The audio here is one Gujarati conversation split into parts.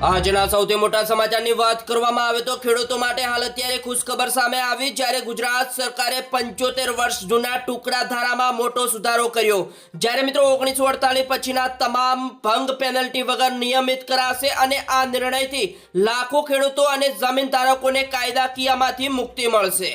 આજના સૌથી મોટા સમાચારની વાત કરવામાં આવે તો ખેડૂતો માટે હાલ અત્યારે ખુશખબર સામે આવી, જ્યારે ગુજરાત સરકારે 75 વર્ષ જૂના ટુકડા ધારામાં મોટો સુધારો કર્યો। જ્યારે મિત્રો 1948 પછીના તમામ ભંગ પેનલ્ટી વગર નિયમિત કરાશે અને આ નિર્ણયથી લાખો ખેડૂતો અને જમીન ધારકોને કાયદાકીયમાંથી મુક્તિ મળશે।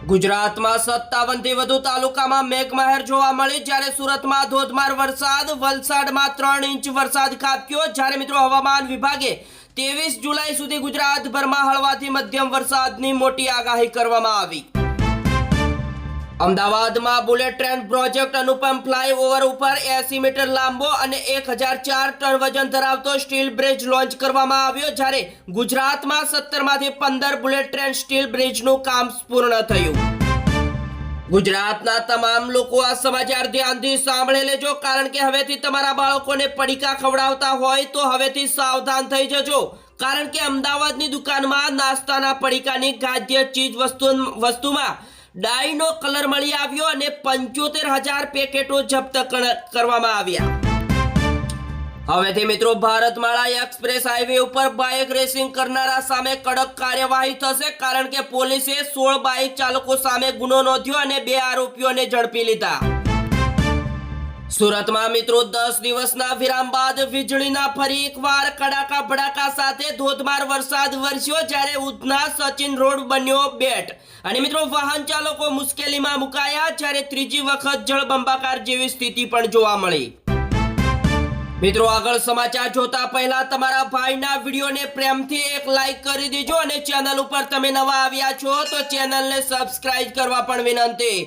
ગુજરાતમાં 57 થી વધુ તાલુકામાં મેઘમહેર જોવા મળી, જ્યારે સુરતમાં ધોધમાર વરસાદ, વલસાડમાં 3 ઇંચ વરસાદ ખાબક્યો। જ્યારે મિત્રો હવામાન વિભાગે 23 જુલાઈ સુધી ગુજરાતભરમાં હળવાથી મધ્યમ વરસાદની મોટી આગાહી કરવામાં આવી। અમદાવાદમાં બુલેટ ટ્રેન પ્રોજેક્ટ અનુપમ ફ્લાયઓવર ઉપર 80 મીટર લાંબો અને 1004 ટન વજન ધરાવતો સ્ટીલ બ્રિજ લોન્ચ કરવામાં આવ્યો, જ્યારે ગુજરાતમાં 17 માંથી 15 બુલેટ ટ્રેન સ્ટીલ બ્રિજનું કામ પૂર્ણ થયું। ગુજરાતના તમામ લોકો આ સમાચાર ધ્યાનથી સાંભળી લેજો, કારણ કે હવેથી તમારા બાળકોને પડીકા ખવડાવતા હોય તો હવેથી સાવધાન થઈ જજો, કારણ કે અમદાવાદની દુકાનમાં નાસ્તાના પડીકાની ખાદ્ય ચીજ વસ્તુમાં ડાઈનો કલર મળી આવ્યો અને 75,000 પેકેટો જપ્ત કરવામાં આવ્યા। હવેથી મિત્રો ભારતમાળા એક્સપ્રેસ હાઈવે ઉપર બાઇક રેસિંગ કરનારા સામે કડક કાર્યવાહી થશે, કારણ કે પોલીસે 16 બાઇક ચાલકો સામે ગુનો નોંધ્યો અને 2 આરોપીઓને ઝડપી લીધા। સુરતમાં મિત્રો 10 દિવસના વિરામ બાદ વીજળીના ફરી એકવાર કડાકા ભડાકા સાથે ધોધમાર વરસાદ વરસ્યો, જ્યારે ઉધના સચિન રોડ બન્યો બેટ અને મિત્રો વાહન ચાલકો મુશ્કેલીમાં મુકાયા, જ્યારે ત્રીજી વખત જળબંબાકાર જેવી સ્થિતિ પણ જોવા મળી। મિત્રો આગળ સમાચાર જોતા પહેલા તમારા ભાઈના વિડીયોને પ્રેમથી એક લાઈક કરી દેજો અને ચેનલ ઉપર તમે નવા આવ્યા છો તો ચેનલને સબસ્ક્રાઇબ કરવા પણ વિનંતી।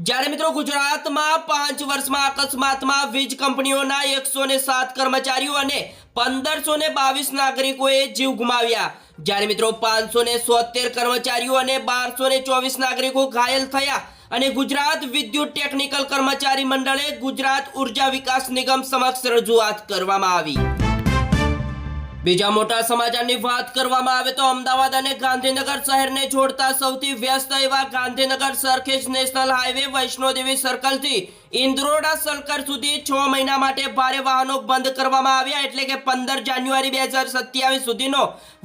જ્યારે મિત્રો ગુજરાતમાં 5 વર્ષમાં અકસ્માતમાં વીજ કંપનીઓના 107 કર્મચારીઓ અને 1522 નાગરિકોએ જીવ ગુમાવ્યા, જ્યારે મિત્રો 573 કર્મચારીઓ અને 1224 નાગરિકો ઘાયલ થયા અને ગુજરાત વિદ્યુત ટેકનિકલ કર્મચારી મંડળે ગુજરાત ઉર્જા વિકાસ નિગમ સમક્ષ રજૂઆત કરવામાં આવી। બીજા મોટા સમાચારની વાત કરવામાં આવે તો અમદાવાદ અને ગાંધીનગર શહેરને જોડતા સૌથી વ્યસ્ત એવા ગાંધીનગર સરખેજ નેશનલ હાઈવે વૈષ્ણોદેવી સર્કલથી ઇન્દ્રોડા સર્કલ સુધી 6 મહિના માટે ભારે વાહનો બંધ કરવામાં આવ્યા, એટલે કે 15 જાન્યુઆરી 2027 સુધીનો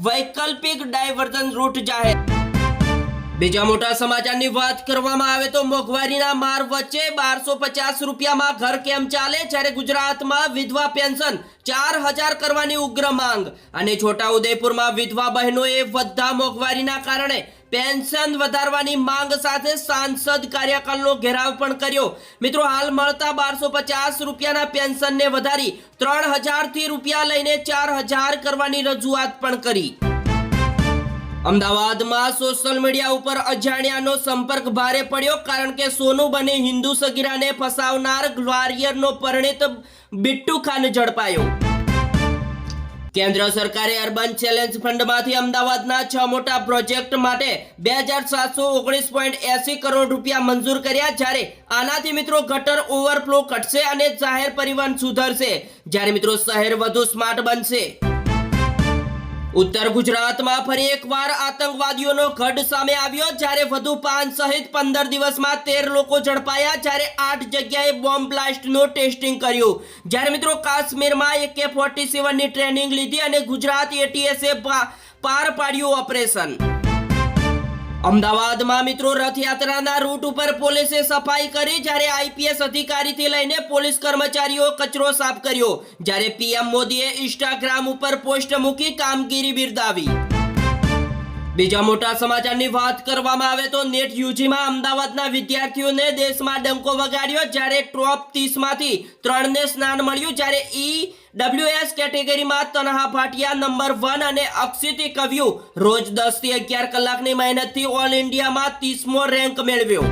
વૈકલ્પિક ડાયવર્ઝન રૂટ જાહેર। બીજા મોટા સમાચારની વાત કરવામાં આવે તો મોંઘવારીના માર વચ્ચે 1250 રૂપિયામાં ઘર કેમ ચાલે, જ્યારે ગુજરાતમાં વિધવા પેન્શન 4000 કરવાની ઉગ્ર માંગ અને છોટાઉદેપુરમાં વિધવા બહેનોએ વધતા મોંઘવારીના કારણે પેન્શન વધારવાની માંગ સાથે સાંસદ કાર્યાલયનો ઘેરાવ પણ કર્યો। મિત્રો હાલ મળતા 1250 રૂપિયાના પેન્શનને વધારી 3000 થી રૂપિયા લઈને 4000 કરવાની રજૂઆત પણ કરી। અમદાવાદમાં સોશિયલ મીડિયા ઉપર અજાણ્યાનો સંપર્ક ભારે પડ્યો, કારણ કે સોનું બને હિન્દુ સગીરાને ફસાવનાર ગ્વારિયરનો પરિણીત બિટ્ટુ ખાન ઝડપાયો। કેન્દ્ર સરકારે અર્બન ચેલેન્જ ફંડમાંથી અમદાવાદના 6 મોટા પ્રોજેક્ટ માટે 2719.80 કરોડ રૂપિયા મંજૂર કર્યા, જ્યારે આનાથી મિત્રો ગટર ઓવરફ્લો ઘટશે અને જાહેર પરિવહન સુધરશે, જ્યારે મિત્રો શહેર વધુ સ્માર્ટ બનશે। ઉત્તર ગુજરાતમાં ફરી એકવાર આતંકવાદીઓનો ગઢ સામે આવ્યો, જ્યારે વધુ 5 સહિત 15 દિવસમાં 13 લોકો ઝડપાયા, જ્યારે 8 જગ્યાએ બોમ્બ બ્લાસ્ટનું ટેસ્ટિંગ કર્યું, જ્યારે મિત્રો કાશ્મીરમાં AK-47 ની ટ્રેનિંગ લીધી અને ગુજરાત ATSએ પાર પાડ્યું ઓપરેશન। અમદાવાદમાં મિત્રો રથયાત્રાના રૂટ ઉપર પોલીસે સફાઈ કરી, જ્યારે IPS અધિકારીથી લઈને પોલીસ કર્મચારીઓ કચરો સાફ કર્યો, જ્યારે PM મોદીએ ઇન્સ્ટાગ્રામ ઉપર પોસ્ટ મૂકી કામગીરી બિરદાવી। બીજા મોટા સમાચારની વાત કરવામાં આવે તો નેટ યુજીમાં અમદાવાદના વિદ્યાર્થીઓને દેશમાં ડંકો વગાડ્યો, જ્યારે ટોપ 30 માંથી 3ને સ્નાન મળ્યું, જ્યારે EWS કેટેગરીમાં તનહા ભાટિયા નંબર 1 અને અક્ષિતી કવ્યુ રોજ 10 થી 11 કલાકની મહેનતથી ઓલ ઇન્ડિયામાં 30મો રેન્ક મેળવ્યો।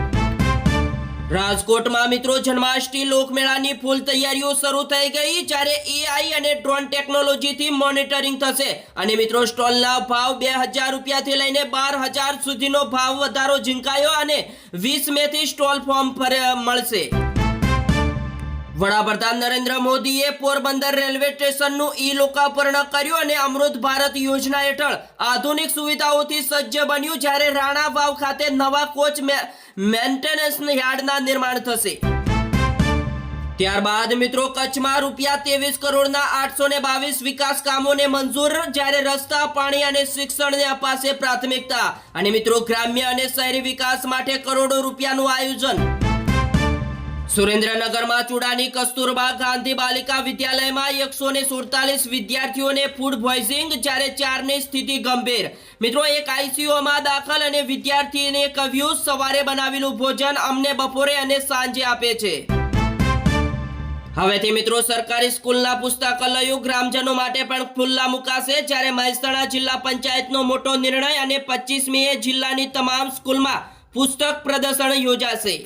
રાજકોટમાં મિત્રો જન્માષ્ટમી લોકમેળાની ફૂલ તૈયારીઓ શરૂ થઈ ગઈ, જ્યારે AI અને ડ્રોન ટેકનોલોજીથી મોનિટરિંગ થશે અને મિત્રો સ્ટોલના ભાવ 2000 રૂપિયાથી લઈને 12000 સુધીનો ભાવ વધારો ઝીંકાયો અને 20 મેથી સ્ટોલ ફોર્મ મળશે। વડાપ્રધાન નરેન્દ્ર મોદીએ પોરબંદર રેલવે સ્ટેશનનું લોકાર્પણ કર્યું અને અમૃત ભારત યોજના હેઠળ આધુનિક સુવિધાઓથી સજ્જ બન્યું, જ્યારે રાણા વાવ ખાતે નવા કોચ મેન્ટેનન્સ યાર્ડના નિર્માણ થશે। ત્યારબાદ મિત્રો કચ્છમાં ₹23 કરોડના 822 વિકાસ કામોને મંજૂર, જ્યારે રસ્તા, પાણી અને શિક્ષણને અપાશે પ્રાથમિકતા. અને મિત્રો ગ્રામ્ય અને શહેરી વિકાસ માટે કરોડો રૂપિયાનું આયોજન. સુરેન્દ્રનગરમાં ચુડાની કસ્તુરબા ગાંધી બાલિકા વિદ્યાલયમાં 147 વિદ્યાર્થીઓને ફૂડ પોઈઝનિંગ, જ્યારે 4ની સ્થિતિ ગંભીર. મિત્રો એક આઈસીયુમાં દાખલ અને વિદ્યાર્થીને કહ્યું, સવારે બનાવેલું ભોજન અમને બપોરે અને સાંજે આપે છે. હવેથી મિત્રો સરકારી સ્કૂલના પુસ્તકાલયો ગ્રામજનો માટે પણ ખુલ્લા મુકાશે, જ્યારે મહેસાણા જિલ્લા પંચાયતનો મોટો નિર્ણય અને 25મીએ જિલ્લાની તમામ સ્કૂલમાં પુસ્તક પ્રદર્શન યોજાશે.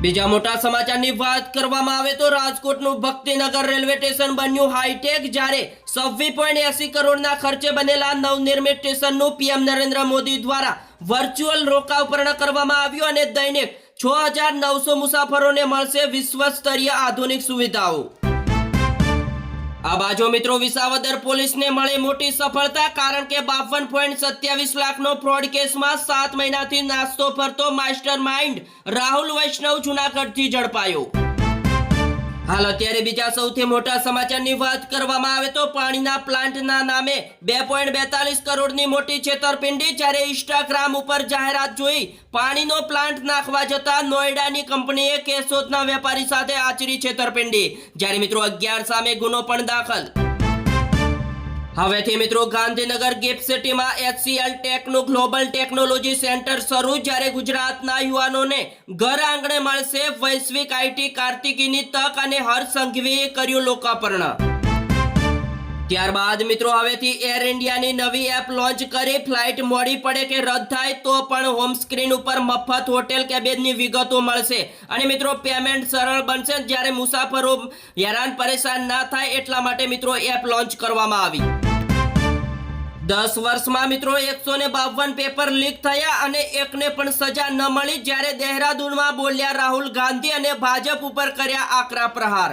બીજા મોટા સમાચારની વાત કરવામાં આવે તો રાજકોટનું ભક્તિનગર રેલવે સ્ટેશન બન્યું હાઈટેક, જ્યારે 26.80 કરોડના ખર્ચે બનેલા નવનિર્મિત સ્ટેશનનું પીએમ નરેન્દ્ર મોદી દ્વારા વર્ચ્યુઅલ લોકાર્પણ કરવામાં આવ્યું અને દૈનિક 6,900 મુસાફરોને મળશે વિશ્વસ્તરીય આધુનિક સુવિધાઓ. આ બાજુ મિત્રો વિસાવદર પોલીસને મળે મોટી સફળતા, કારણ કે 52.27 લાખનો ફ્રોડ કેસમાં 7 મહિનાથી નાસ્તો ફરતો માસ્ટર માઇન્ડ રાહુલ વૈષ્ણવ જૂનાગઢથી ઝડપાયો. હાલ અત્યારે બીજા સૌથી મોટા સમાચારની વાત કરવામાં આવે તો પાણીના પ્લાન્ટના નામે 2.42 કરોડની મોટી છેતરપિંડી, જ્યારે ઇન્સ્ટાગ્રામ ઉપર જાહેરાત જોઈ પાણીનો પ્લાન્ટ નાખવા જતા નોઈડાની કંપનીએ કેશોદના વેપારી સાથે આચરી છેતરપિંડી, જ્યારે મિત્રો 11 સામે ગુનો પણ દાખલ. હવેથી મિત્રો ગાંધીનગર ગિફ્ટ સિટીમાં HCL ટેકનું ગ્લોબલ ટેકનોલોજી સેન્ટર શરૂ, જ્યારે ગુજરાતના યુવાનોને ઘર આંગણે મળશે વૈશ્વિક આઈટી કાર્તિકીની તક અને હર્ષ સંઘવીએ કર્યું લોકાર્પણ. ત્યારબાદ મિત્રો હવેથી એર ઇન્ડિયાની નવી એપ લોન્ચ કરી, ફ્લાઇટ મોડી પડે કે રદ થાય તો પણ હોમ સ્ક્રીન ઉપર મફત હોટેલ કેબિનની વિગતો મળશે અને મિત્રો પેમેન્ટ સરળ બનશે, જ્યારે મુસાફરો હેરાન પરેશાન ના થાય એટલા માટે મિત્રો એપ લોન્ચ કરવામાં આવી. 10 વર્ષમાં મિત્રો 152 પેપર લીક થયા અને એકને પણ સજા ન મળી, જ્યારે દહેરાદૂનમાં બોલ્યા રાહુલ ગાંધી અને ભાજપ ઉપર કર્યા આકરા પ્રહાર.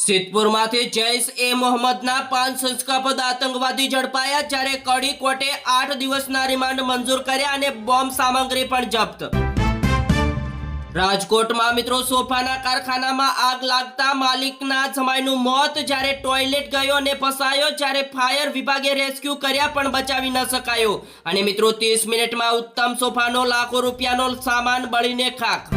સિદ્ધપુરમાંથી જૈશ-એ-મોહમ્મદના 5 શંકાસ્પદ આતંકવાદી ઝડપાયા, જ્યારે કડી કોર્ટે 8 દિવસના રિમાન્ડ મંજૂર કર્યા અને બોમ્બ સામગ્રી પણ જપ્ત. રાજકોટમાં મિત્રો સોફાના કારખાનામાં આગ લાગતા માલિકના જમાઈનું મોત, જ્યારે ટોયલેટ ગયો અને ફસાયો, જ્યારે ફાયર વિભાગે રેસ્ક્યુ કર્યા પણ બચાવી ન શકાયો. અને મિત્રો 30 મિનિટમાં ઉત્તમ સોફાનો લાખો રૂપિયાનો સામાન બળીને ખાખ.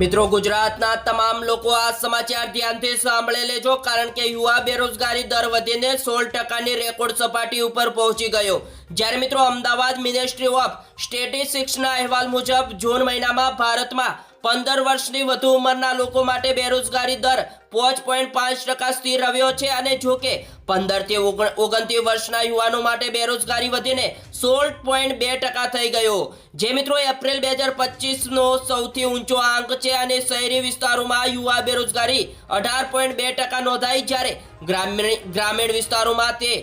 મિત્રો ગુજરાતના તમામ લોકો આ સમાચાર ધ્યાનથી સાંભળી લેજો, કારણ કે યુવા બેરોજગારી દર વધીને 16%ની રેકોર્ડ સપાટી ઉપર પહોંચી ગયો, જ્યારે મિત્રો અમદાવાદ મિનિસ્ટ્રી ઓફ સ્ટેટિસ્ટિક્સના અહેવાલ મુજબ જૂન મહિનામાં ભારતમાં 15 વર્ષની વધુ ઉંમરના લોકો માટે બેરોજગારી દર 5.5% સ્થિર રહ્યો છે, અને જો કે 15 થી 29 વર્ષના યુવાનો માટે બેરોજગારી વધીને 16.2% થઈ ગયો, જે મિત્રો એપ્રિલ 2025નો સૌથી ઊંચો આંક છે. અને શહેરી વિસ્તારોમાં યુવા બેરોજગારી 18.2% નોંધાઈ, જ્યારે ગ્રામીણ વિસ્તારોમાં તે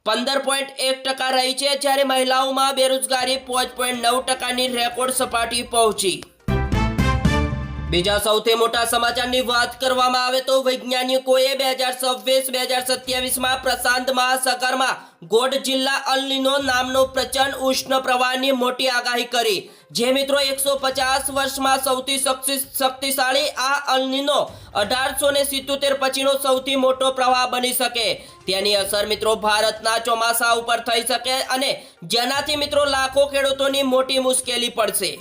15.1% રહી છે, જ્યારે મહિલાઓમાં બેરોજગારી 5.9%ની રેકોર્ડ સપાટી પહોંચી. બીજા સૌથી મોટા સમાચારની વાત કરવામાં આવે તો વૈજ્ઞાનિકોએ 2026-2027માં પ્રશાંત મહાસાગરમાં ગોડ જિલ્લા અલ નીનો નામનો પ્રચંડ ઉષ્ણ પ્રવાહની મોટી આગાહી કરી, જે મિત્રો 150 વર્ષમાં સૌથી શક્તિશાળી આ અલ નીનો 1877 પછીનો સૌથી મોટો પ્રવાહ બની શકે. તેની અસર મિત્રો ભારતના ચોમાસા ઉપર થઈ શકે અને જેનાથી મિત્રો લાખો ખેડૂતોની મોટી મુશ્કેલી પડશે.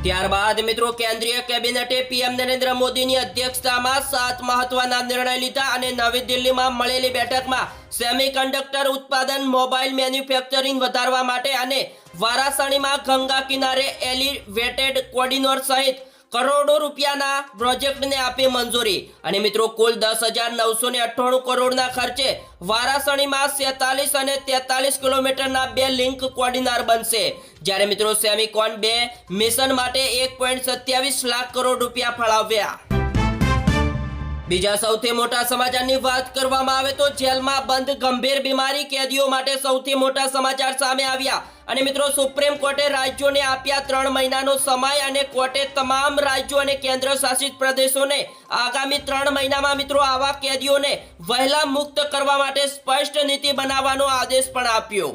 ત્યારબાદ મિત્રો કેન્દ્રીય કેબિનેટે પીએમ નરેન્દ્ર મોદીની અધ્યક્ષતામાં 7 મહત્વના નિર્ણય લીધા અને નવી દિલ્હીમાં મળેલી બેઠકમાં સેમિકન્ડક્ટર ઉત્પાદન, મોબાઈલ મેન્યુફેક્ચરિંગ વધારવા માટે અને વારાણસીમાં ગંગા કિનારે એલિવેટેડ કોરિડોર સહિત કરોડો રૂપિયાના પ્રોજેક્ટને આપી મંજૂરી. અને મિત્રો કુલ 10,998 કરોડના ખર્ચે વારાણસીમાં 47 અને 43 કિલોમીટરના 2 લિંક કોરિડોર બનશે, જ્યારે મિત્રો સેમિકોન 2 મિશન માટે 1.27 લાખ કરોડ રૂપિયા ફાળવ્યા. બીજા સૌથી મોટા સમાચારની વાત કરવામાં આવે તો જેલમાં બંધ ગંભીર બીમારી કેદીઓ માટે સૌથી મોટા સમાચાર સામે આવ્યા. અને મિત્રો સુપ્રીમ કોર્ટે રાજ્યોને આપ્યા 3 મહિનાનો સમય અને કોર્ટે તમામ રાજ્યો અને કેન્દ્ર શાસિત પ્રદેશોને આગામી 3 મહિનામાં મિત્રો આવા કેદીઓને વહેલા મુક્ત કરવા માટે સ્પષ્ટ નીતિ બનાવવાનો આદેશ પણ આપ્યો.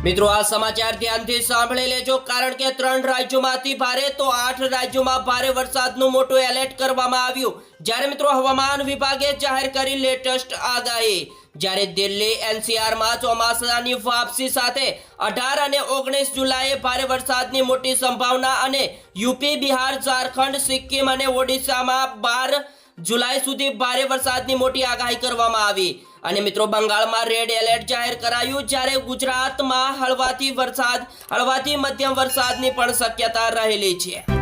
મિત્રો આ સમાચાર ધ્યાનથી સાંભળી લેજો, કારણ કે 3 રાજ્યોમાંથી ભારે તો 8 રાજ્યોમાં ભારે વરસાદનું મોટું એલર્ટ કરવામાં આવ્યું. જ્યારે મિત્રો હવામાન વિભાગે જાહેર કરી લેટેસ્ટ આગાહી. જ્યારે દિલ્હી એનસીઆરમાં ચોમાસાની વાપસી સાથે 18 અને 19 જુલાઈએ ભારે વરસાદની મોટી સંભાવના અને યુપી, બિહાર, ઝારખંડ, સિક્કિમ અને ઓડિશામાં 12 જુલાઈ સુધી ભારે વરસાદની મોટી આગાહી કરવામાં આવી. અને મિત્રો બંગાળમાં રેડ એલર્ટ જાહેર કરાયું, જ્યારે ગુજરાતમાં હળવાથી મધ્યમ વરસાદની પણ શક્યતા રહેલી છે.